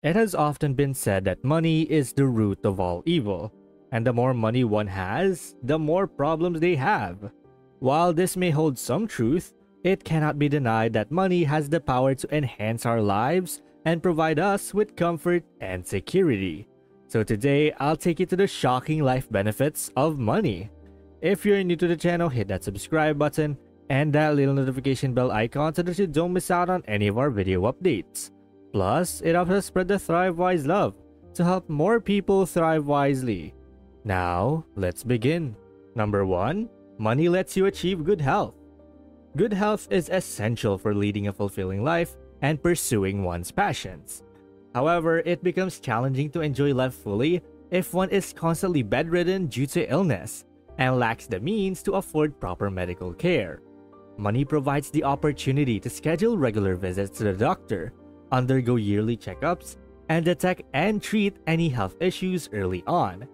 It has often been said that money is the root of all evil, and the more money one has, the more problems they have. While this may hold some truth, it cannot be denied that money has the power to enhance our lives and provide us with comfort and security. So today, I'll take you to the shocking life benefits of money. If you're new to the channel, hit that subscribe button and that little notification bell icon so that you don't miss out on any of our video updates. Plus, it helps us spread the Thrive Wise love to help more people thrive wisely. Now, let's begin. Number 1. Money lets you achieve good health. Good health is essential for leading a fulfilling life and pursuing one's passions. However, it becomes challenging to enjoy life fully if one is constantly bedridden due to illness and lacks the means to afford proper medical care. Money provides the opportunity to schedule regular visits to the doctor, undergo yearly checkups, and detect and treat any health issues early on.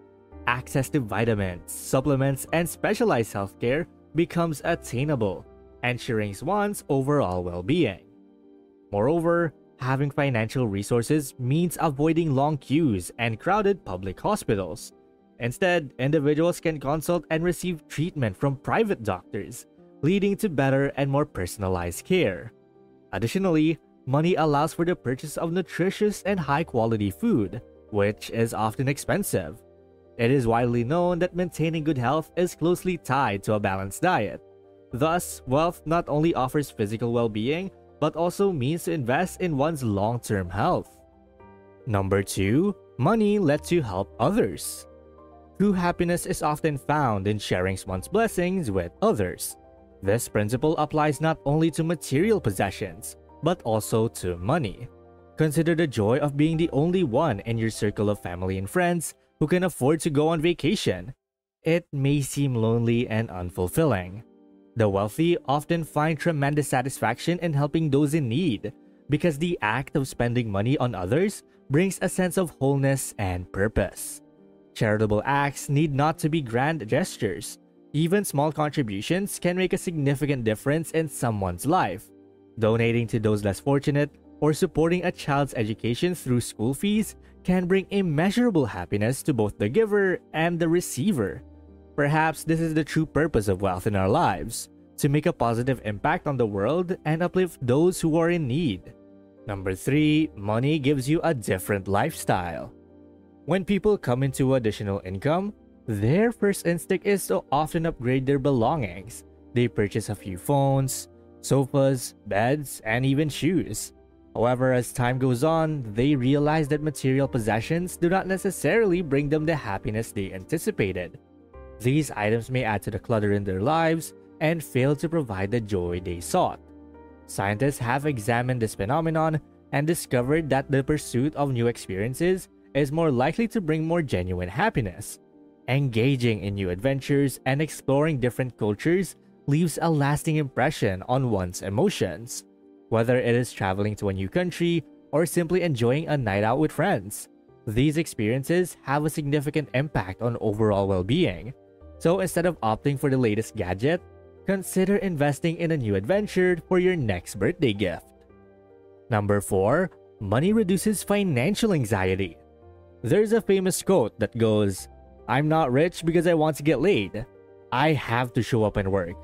Access to vitamins, supplements, and specialized healthcare becomes attainable, ensuring one's overall well-being. Moreover, having financial resources means avoiding long queues and crowded public hospitals. Instead, individuals can consult and receive treatment from private doctors, leading to better and more personalized care. Additionally, money allows for the purchase of nutritious and high-quality food, which is often expensive. It is widely known that maintaining good health is closely tied to a balanced diet. Thus, wealth not only offers physical well-being, but also means to invest in one's long-term health. Number 2. Money lets you help others. True happiness is often found in sharing one's blessings with others. This principle applies not only to material possessions, but also to money. Consider the joy of being the only one in your circle of family and friends who can afford to go on vacation. It may seem lonely and unfulfilling. The wealthy often find tremendous satisfaction in helping those in need because the act of spending money on others brings a sense of wholeness and purpose. Charitable acts need not to be grand gestures. Even small contributions can make a significant difference in someone's life. Donating to those less fortunate or supporting a child's education through school fees can bring immeasurable happiness to both the giver and the receiver. Perhaps this is the true purpose of wealth in our lives, to make a positive impact on the world and uplift those who are in need. Number 3. Money gives you a different lifestyle. When people come into additional income, their first instinct is to often upgrade their belongings. They purchase a few phones, sofas, beds, and even shoes. However, as time goes on, they realize that material possessions do not necessarily bring them the happiness they anticipated. These items may add to the clutter in their lives and fail to provide the joy they sought. Scientists have examined this phenomenon and discovered that the pursuit of new experiences is more likely to bring more genuine happiness. Engaging in new adventures and exploring different cultures leaves a lasting impression on one's emotions. Whether it is traveling to a new country or simply enjoying a night out with friends, these experiences have a significant impact on overall well-being. So instead of opting for the latest gadget, consider investing in a new adventure for your next birthday gift. Number 4. Money reduces financial anxiety. There's a famous quote that goes, "I'm not rich because I want to get laid. I have to show up and work.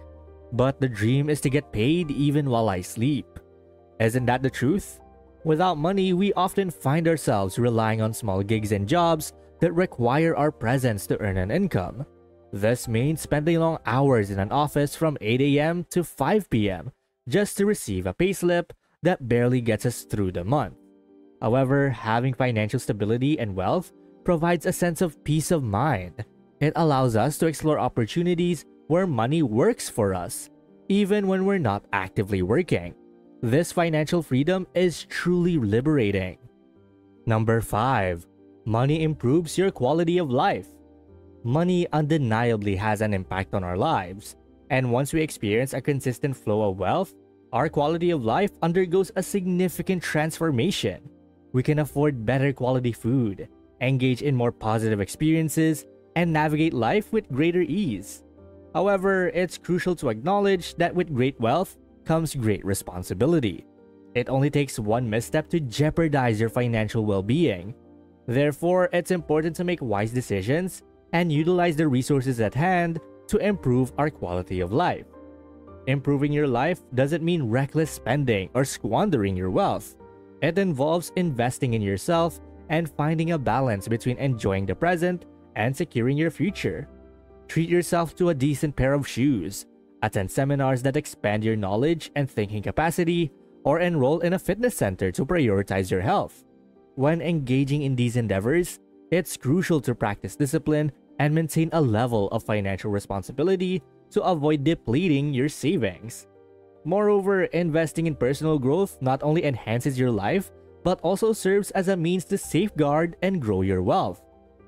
But the dream is to get paid even while I sleep." Isn't that the truth? Without money, we often find ourselves relying on small gigs and jobs that require our presence to earn an income. This means spending long hours in an office from 8 a.m. to 5 p.m. just to receive a payslip that barely gets us through the month. However, having financial stability and wealth provides a sense of peace of mind. It allows us to explore opportunities where money works for us, even when we're not actively working. This financial freedom is truly liberating. Number 5. Money improves your quality of life. Money undeniably has an impact on our lives, and once we experience a consistent flow of wealth, our quality of life undergoes a significant transformation. We can afford better quality food, engage in more positive experiences, and navigate life with greater ease. However, it's crucial to acknowledge that with great wealth comes great responsibility. It only takes one misstep to jeopardize your financial well-being. Therefore, it's important to make wise decisions and utilize the resources at hand to improve our quality of life. Improving your life doesn't mean reckless spending or squandering your wealth. It involves investing in yourself and finding a balance between enjoying the present and securing your future. Treat yourself to a decent pair of shoes, attend seminars that expand your knowledge and thinking capacity, or enroll in a fitness center to prioritize your health. When engaging in these endeavors, it's crucial to practice discipline and maintain a level of financial responsibility to avoid depleting your savings. Moreover, investing in personal growth not only enhances your life, but also serves as a means to safeguard and grow your wealth.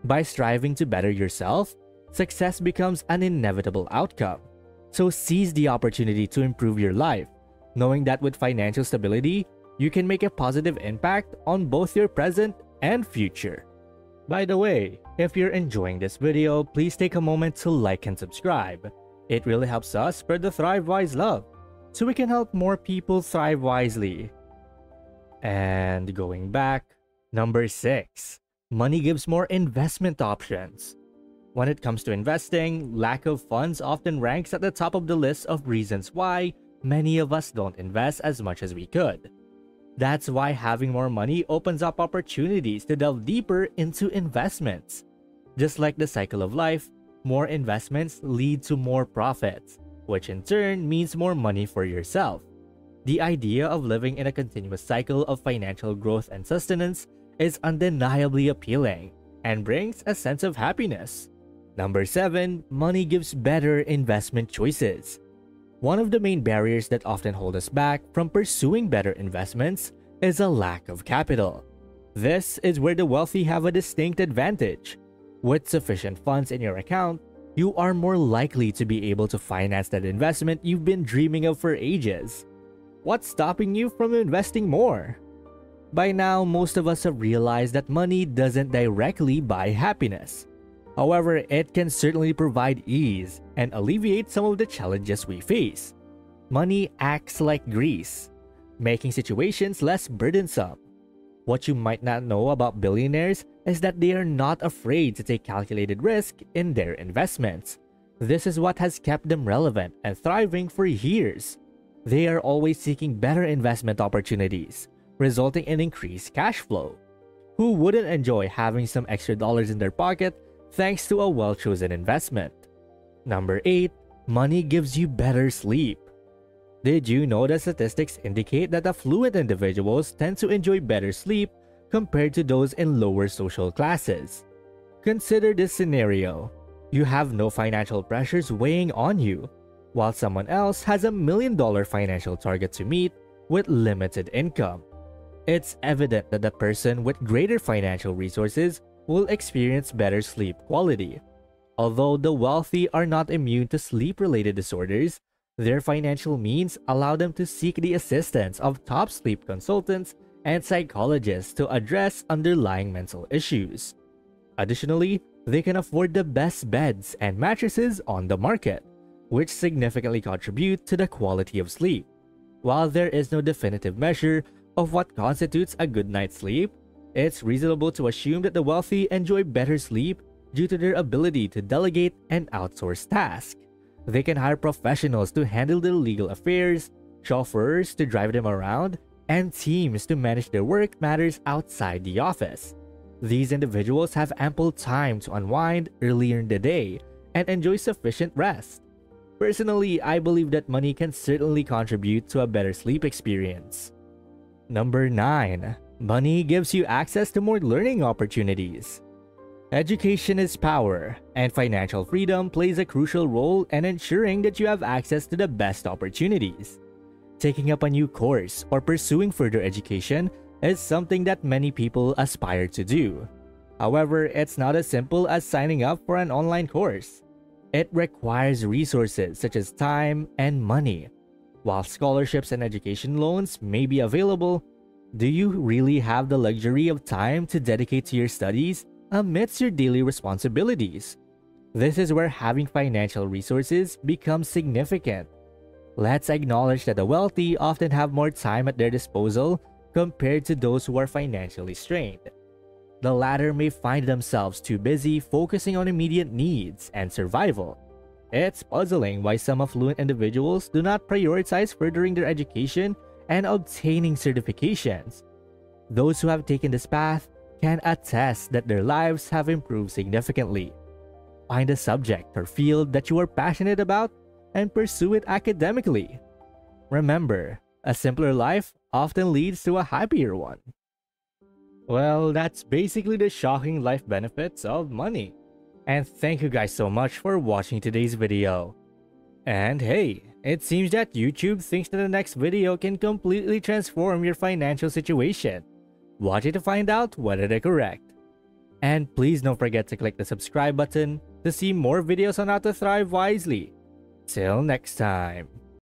By striving to better yourself, success becomes an inevitable outcome. So seize the opportunity to improve your life, knowing that with financial stability, you can make a positive impact on both your present and future. By the way, if you're enjoying this video, please take a moment to like and subscribe. It really helps us spread the Thrive Wise love, so we can help more people thrive wisely. And going back, number 6, money gives more investment options. When it comes to investing, lack of funds often ranks at the top of the list of reasons why many of us don't invest as much as we could. That's why having more money opens up opportunities to delve deeper into investments. Just like the cycle of life, more investments lead to more profits, which in turn means more money for yourself. The idea of living in a continuous cycle of financial growth and sustenance is undeniably appealing and brings a sense of happiness. Number 7, money gives better investment choices. One of the main barriers that often hold us back from pursuing better investments is a lack of capital. This is where the wealthy have a distinct advantage. With sufficient funds in your account, you are more likely to be able to finance that investment you've been dreaming of for ages. What's stopping you from investing more? By now, most of us have realized that money doesn't directly buy happiness. However, it can certainly provide ease and alleviate some of the challenges we face. Money acts like grease, making situations less burdensome. What you might not know about billionaires is that they are not afraid to take calculated risk in their investments. This is what has kept them relevant and thriving for years. They are always seeking better investment opportunities, resulting in increased cash flow. Who wouldn't enjoy having some extra dollars in their pocket thanks to a well-chosen investment? Number 8, money gives you better sleep. Did you know that statistics indicate that affluent individuals tend to enjoy better sleep compared to those in lower social classes? Consider this scenario. You have no financial pressures weighing on you, while someone else has $1 million financial target to meet with limited income. It's evident that the person with greater financial resources will experience better sleep quality. Although the wealthy are not immune to sleep-related disorders, their financial means allow them to seek the assistance of top sleep consultants and psychologists to address underlying mental issues. Additionally, they can afford the best beds and mattresses on the market, which significantly contribute to the quality of sleep. While there is no definitive measure of what constitutes a good night's sleep, it's reasonable to assume that the wealthy enjoy better sleep due to their ability to delegate and outsource tasks. They can hire professionals to handle their legal affairs, chauffeurs to drive them around, and teams to manage their work matters outside the office. These individuals have ample time to unwind earlier in the day and enjoy sufficient rest. Personally, I believe that money can certainly contribute to a better sleep experience. Number 9. Money gives you access to more learning opportunities. Education is power, and financial freedom plays a crucial role in ensuring that you have access to the best opportunities. Taking up a new course or pursuing further education is something that many people aspire to do. However, it's not as simple as signing up for an online course. It requires resources such as time and money. While scholarships and education loans may be available, do you really have the luxury of time to dedicate to your studies amidst your daily responsibilities? This is where having financial resources becomes significant. Let's acknowledge that the wealthy often have more time at their disposal compared to those who are financially strained. The latter may find themselves too busy focusing on immediate needs and survival. It's puzzling why some affluent individuals do not prioritize furthering their education and obtaining certifications. Those who have taken this path can attest that their lives have improved significantly. Find a subject or field that you are passionate about and pursue it academically. Remember, a simpler life often leads to a happier one. Well, that's basically the shocking life benefits of money. And thank you guys so much for watching today's video. And hey, it seems that YouTube thinks that the next video can completely transform your financial situation. Watch it to find out whether they're correct. And please don't forget to click the subscribe button to see more videos on how to thrive wisely. Till next time.